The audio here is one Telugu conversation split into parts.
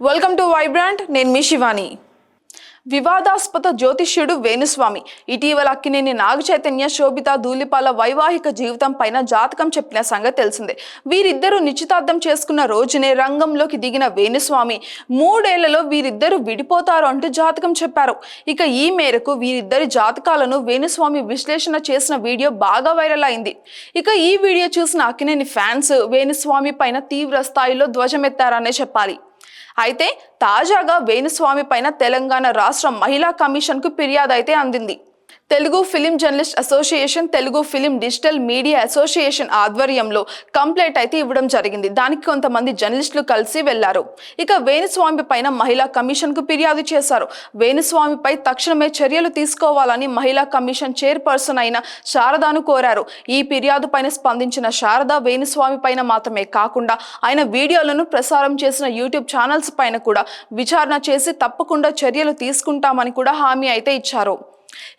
Welcome to Vibrant. నేను మీ శివాని. వివాదాస్పద జ్యోతిష్యుడు వేణుస్వామి ఇటీవల అక్కినేని నాగచైతన్య, శోభిత ధూళిపాల వైవాహిక జీవితం పైన జాతకం చెప్పిన సంగతి తెలిసిందే. వీరిద్దరూ నిశ్చితార్థం చేసుకున్న రోజునే రంగంలోకి దిగిన వేణుస్వామి 3 ఏళ్లలో వీరిద్దరూ విడిపోతారు అంటూ జాతకం చెప్పారు. ఇక ఈ మేరకు వీరిద్దరి జాతకాలను వేణుస్వామి విశ్లేషణ చేసిన వీడియో బాగా వైరల్ అయింది. ఇక ఈ వీడియో చూసిన అక్కినేని ఫ్యాన్స్ వేణుస్వామి పైన తీవ్ర స్థాయిలో ధ్వజమెత్తారనే చెప్పాలి. అయితే తాజాగా వేణుస్వామి పైన తెలంగాణ రాష్ట్ర మహిళా కమిషన్ కు ఫిర్యాదు అయితే అందింది. Telugu film journalist association, Telugu film digital media association ఆధ్వర్యంలో కంప్లైంట్ అయితే ఇవ్వడం జరిగింది. దానికి కొంతమంది జర్నలిస్టులు కలిసి వెళ్లారు. ఇక వేణుస్వామి పైన మహిళా కమిషన్ కు ఫిర్యాదు చేశారు. వేణుస్వామిపై తక్షణమే చర్యలు తీసుకోవాలని మహిళా కమిషన్ చైర్పర్సన్ అయిన శారదాను కోరారు. ఈ ఫిర్యాదు పైన స్పందించిన శారద వేణుస్వామి పైన మాత్రమే కాకుండా ఆయన వీడియోలను ప్రసారం చేసిన యూట్యూబ్ ఛానల్స్ పైన కూడా విచారణ చేసి తప్పకుండా చర్యలు తీసుకుంటామని కూడా హామీ అయితే ఇచ్చారు.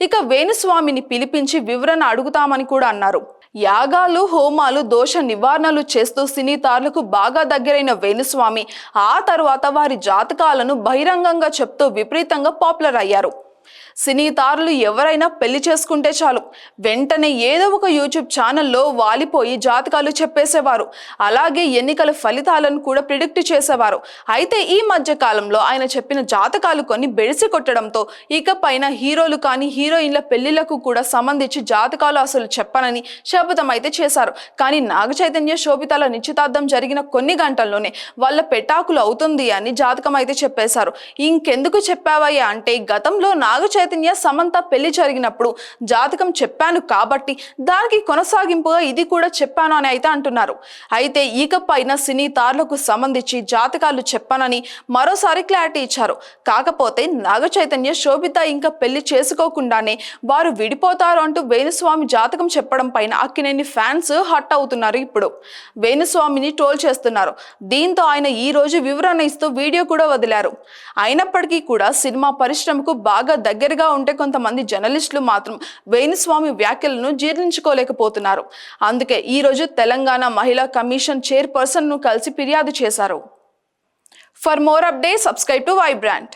ఇక వేణుస్వామిని పిలిపించి వివరణ అడుగుతామని కూడా అన్నారు. యాగాలు, హోమాలు, దోష నివారణలు చేస్తూ సినీ తారలకు బాగా దగ్గరైన వేణుస్వామి ఆ తర్వాత వారి జాతకాలను బహిరంగంగా చెప్తూ విపరీతంగా పాపులర్ అయ్యారు. సినీ తారలు ఎవరైనా పెళ్లి చేసుకుంటే చాలు వెంటనే ఏదో ఒక యూట్యూబ్ ఛానల్లో వాలిపోయి జాతకాలు చెప్పేసేవారు. అలాగే ఎన్నికల ఫలితాలను కూడా ప్రిడిక్ట్ చేసేవారు. అయితే ఈ మధ్య కాలంలో ఆయన చెప్పిన జాతకాలు కొన్ని బెడిసి కొట్టడంతో ఇకపైన హీరోలు కానీ హీరోయిన్ల పెళ్లిళ్లకు కూడా సంబంధించి జాతకాలు అసలు చెప్పనని శపథం అయితే చేశారు. కానీ నాగచైతన్య, శోభితల నిశ్చితార్థం జరిగిన కొన్ని గంటల్లోనే వాళ్ళ పెటాకులు అవుతుంది అని జాతకం అయితే చెప్పేశారు. ఇంకెందుకు చెప్పావయ్యా అంటే, గతంలో నాగచైతన్య, సమంత పెళ్లి జరిగినప్పుడు జాతకం చెప్పాను కాబట్టి దానికి కొనసాగింపుగా ఇది కూడా చెప్పాను అని అయితే అంటున్నారు. అయితే ఇకపైన సినీ తారలకు సంబంధించి జాతకాలు చెప్పానని మరోసారి క్లారిటీ ఇచ్చారు. కాకపోతే నాగచైతన్య, శోభిత ఇంకా పెళ్లి చేసుకోకుండానే వారు విడిపోతారు అంటూ వేణుస్వామి జాతకం చెప్పడం పైన అక్కినేని ఫ్యాన్స్ హట్ అవుతున్నారు. ఇప్పుడు వేణుస్వామిని ట్రోల్ చేస్తున్నారు. దీంతో ఆయన ఈ రోజు వివరణ ఇస్తూ వీడియో కూడా వదిలారు. అయినప్పటికీ కూడా సినిమా పరిశ్రమకు బాగా దగ్గరగా ఉంటే కొంతమంది జర్నలిస్టులు మాత్రం వేణుస్వామి వ్యాఖ్యలను జీర్ణించుకోలేకపోతున్నారు. అందుకే ఈ రోజు తెలంగాణ మహిళా కమిషన్ చైర్పర్సన్ ను కలిసి ఫిర్యాదు చేశారు. For more updates, subscribe to Vibrant.